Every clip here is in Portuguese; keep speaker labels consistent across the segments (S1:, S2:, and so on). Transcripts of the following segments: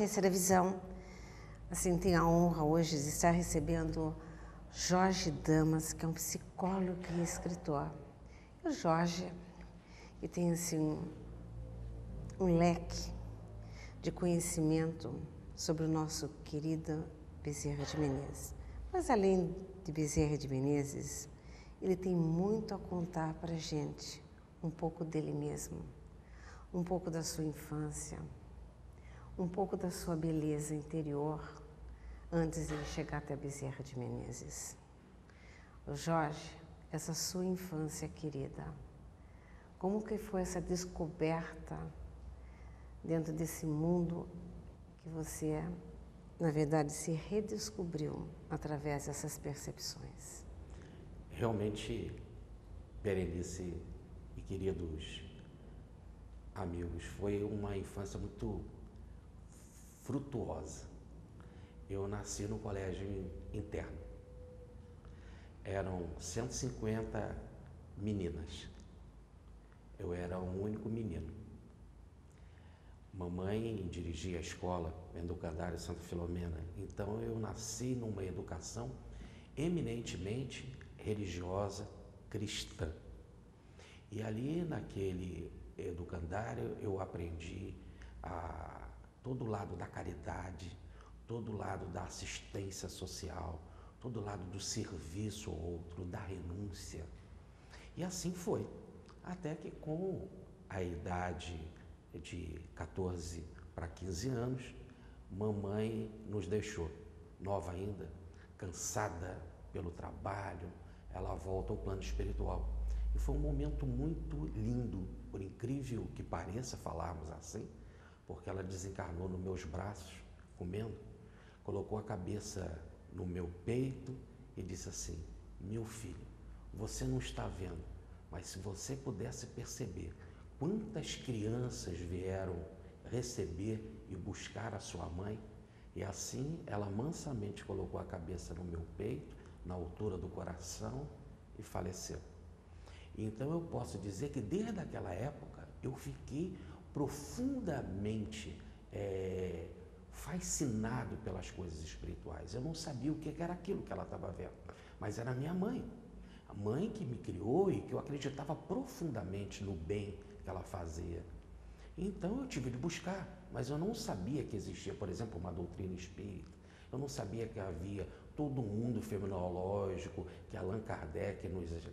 S1: Terceira Visão. Assim, tenho a honra hoje de estar recebendo Jorge Damas, que é um psicólogo e escritor. E o Jorge, que tem assim um leque de conhecimento sobre o nosso querido Bezerra de Menezes. Mas além de Bezerra de Menezes, ele tem muito a contar para a gente, um pouco dele mesmo, um pouco da sua infância, um pouco da sua beleza interior, antes de ele chegar até Bezerra de Menezes. O Jorge, essa sua infância querida, como que foi essa descoberta dentro desse mundo que você, na verdade, se redescobriu através dessas percepções?
S2: Realmente, Berenice e queridos amigos, foi uma infância muito frutuosa. Eu nasci no colégio interno. Eram 150 meninas. Eu era o único menino. Mamãe dirigia a escola, Educandário Santa Filomena. Então eu nasci numa educação eminentemente religiosa, cristã. E ali naquele educandário eu aprendi todo o lado da caridade, todo o lado da assistência social, todo o lado do serviço ao outro, da renúncia. E assim foi, até que com a idade de 14 para 15 anos, mamãe nos deixou, nova ainda, cansada pelo trabalho, ela volta ao plano espiritual. E foi um momento muito lindo, por incrível que pareça falarmos assim, porque ela desencarnou nos meus braços, comendo, colocou a cabeça no meu peito e disse assim: meu filho, você não está vendo, mas se você pudesse perceber quantas crianças vieram receber e buscar a sua mãe. E assim ela mansamente colocou a cabeça no meu peito, na altura do coração, e faleceu. Então eu posso dizer que desde aquela época eu fiquei profundamente fascinado pelas coisas espirituais. Eu não sabia o que era aquilo que ela estava vendo, mas era minha mãe. A mãe que me criou e que eu acreditava profundamente no bem que ela fazia. Então eu tive de buscar, mas eu não sabia que existia, por exemplo, uma doutrina espírita. Eu não sabia que havia todo um mundo fenomenológico que Allan Kardec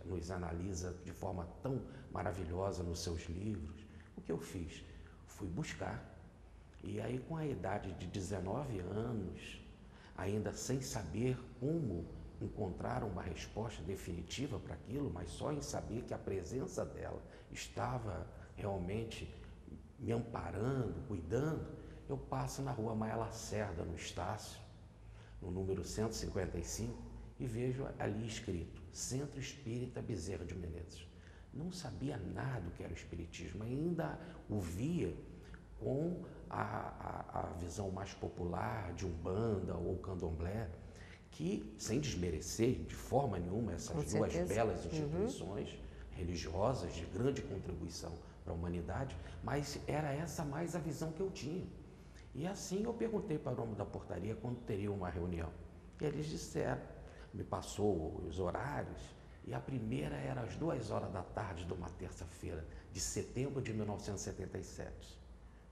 S2: nos analisa de forma tão maravilhosa nos seus livros. O que eu fiz? Fui buscar. E aí, com a idade de 19 anos, ainda sem saber como encontrar uma resposta definitiva para aquilo, mas só em saber que a presença dela estava realmente me amparando, cuidando, eu passo na rua Maia Lacerda, no Estácio, no número 155, e vejo ali escrito Centro Espírita Bezerra de Menezes. Não sabia nada do que era o espiritismo, ainda o via com a visão mais popular de Umbanda ou Candomblé, que, sem desmerecer de forma nenhuma essas duas belas instituições religiosas de grande contribuição para a humanidade, mas era essa mais a visão que eu tinha. E assim eu perguntei para o homem da portaria quando teria uma reunião. E eles disseram, me passou os horários, e a primeira era às 2h da tarde de uma terça-feira, de setembro de 1977.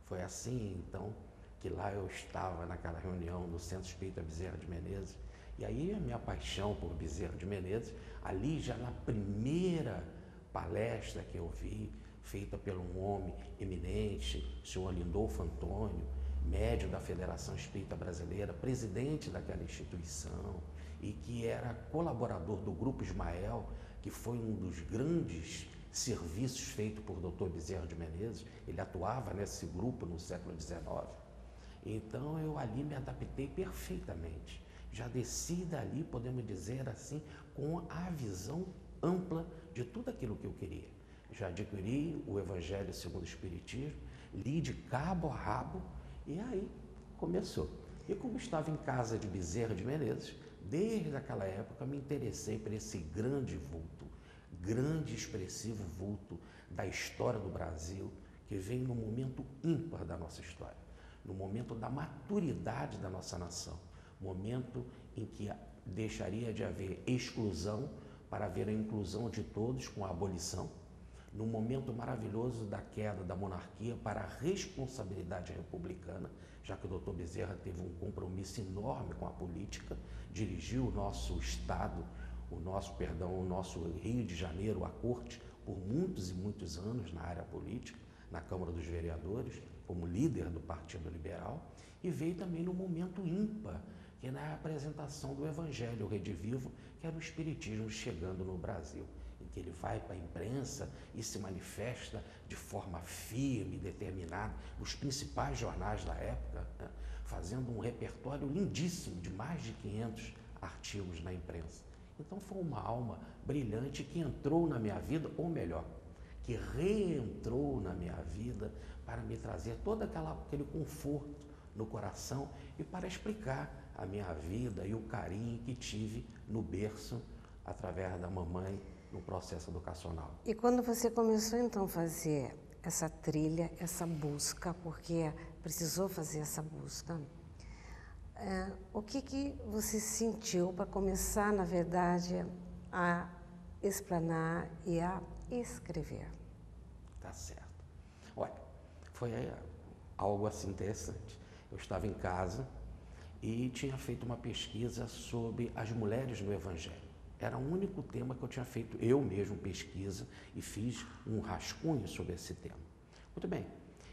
S2: Foi assim, então, que lá eu estava naquela reunião no Centro Espírita Bezerra de Menezes. E aí a minha paixão por Bezerra de Menezes, ali já na primeira palestra que eu vi, feita por um homem eminente, o senhor Lindolfo Antônio, médium da Federação Espírita Brasileira, presidente daquela instituição e que era colaborador do Grupo Ismael, que foi um dos grandes serviços feitos por Dr. Bezerra de Menezes. Ele atuava nesse grupo no século XIX. Então eu ali me adaptei perfeitamente. Já desci dali, podemos dizer assim, com a visão ampla de tudo aquilo que eu queria. Já adquiri o Evangelho segundo o Espiritismo, li de cabo a rabo, e aí começou. E como estava em casa de Bezerra de Menezes, desde aquela época me interessei por esse grande vulto, grande expressivo vulto da história do Brasil, que vem num momento ímpar da nossa história. no momento da maturidade da nossa nação, momento em que deixaria de haver exclusão para haver a inclusão de todos com a abolição, no momento maravilhoso da queda da monarquia para a responsabilidade republicana, já que o Dr. Bezerra teve um compromisso enorme com a política, dirigiu o nosso Estado, o nosso Rio de Janeiro, a Corte, por muitos e muitos anos na área política, na Câmara dos Vereadores, como líder do Partido Liberal, e veio também no momento ímpar, que é na apresentação do Evangelho Redivivo, que era o Espiritismo chegando no Brasil, em que ele vai para a imprensa e se manifesta de forma firme, determinada, os principais jornais da época, né, fazendo um repertório lindíssimo de mais de 500 artigos na imprensa. Então foi uma alma brilhante que entrou na minha vida, ou melhor, que reentrou na minha vida para me trazer todo aquele conforto no coração e para explicar a minha vida e o carinho que tive no berço através da mamãe no processo educacional.
S1: E quando você começou então a fazer essa trilha, essa busca, porque precisou fazer essa busca, o que você sentiu para começar, na verdade, a explanar e a escrever?
S2: Tá certo. Olha, foi algo assim interessante. Eu estava em casa e tinha feito uma pesquisa sobre as mulheres no Evangelho. Era o único tema que eu tinha feito, eu mesmo pesquisa, e fiz um rascunho sobre esse tema. Muito bem.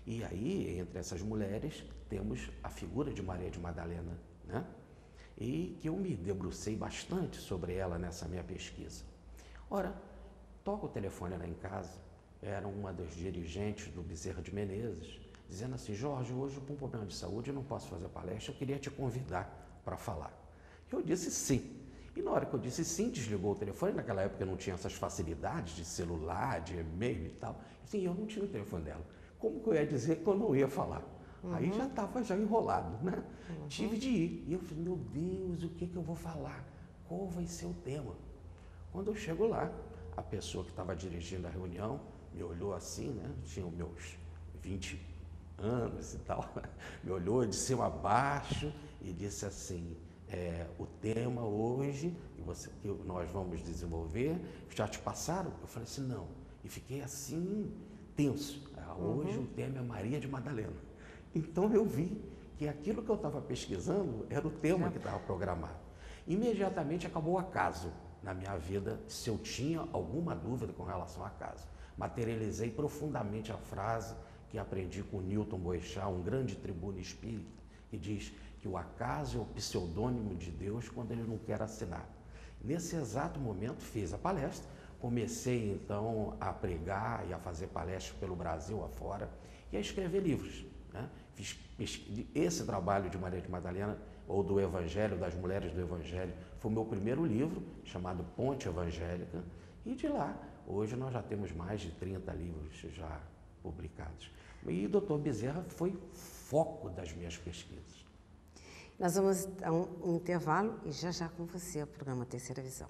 S2: E aí, entre essas mulheres, temos a figura de Maria de Madalena, né? E que eu me debrucei bastante sobre ela nessa minha pesquisa. Ora, toca o telefone lá em casa, era uma das dirigentes do Bezerra de Menezes, dizendo assim: Jorge, hoje por um problema de saúde eu não posso fazer palestra, eu queria te convidar para falar. Eu disse sim. E na hora que eu disse sim, desligou o telefone. Naquela época eu não tinha essas facilidades de celular, de e-mail e tal. Assim, eu não tinha o telefone dela. Como que eu ia dizer que eu não ia falar? Aí já estava enrolado, né? Tive de ir. E eu falei, meu Deus, o que eu vou falar? Qual vai ser o tema? Quando eu chego lá, a pessoa que estava dirigindo a reunião me olhou assim, né? Tinha os meus 20 anos e tal. Me olhou de cima a baixo e disse assim: o tema hoje que nós vamos desenvolver, já te passaram? Eu falei assim, não. E fiquei assim, tenso. Hoje o tema é Maria de Madalena. Então eu vi que aquilo que eu estava pesquisando era o tema que estava programado. Imediatamente acabou o acaso na minha vida, se eu tinha alguma dúvida com relação ao acaso. Materializei profundamente a frase que aprendi com Newton Boechat, um grande tribuno espírita, que diz que o acaso é o pseudônimo de Deus quando ele não quer assinar. Nesse exato momento fiz a palestra, comecei então a pregar e a fazer palestras pelo Brasil afora e a escrever livros, né? Fiz esse trabalho de Maria de Madalena, ou do Evangelho, das Mulheres do Evangelho, foi o meu primeiro livro, chamado Ponte Evangélica, e de lá, hoje nós já temos mais de 30 livros já publicados. E o Dr. Bezerra foi foco das minhas pesquisas.
S1: Nós vamos a um intervalo e já com você o programa Terceira Visão.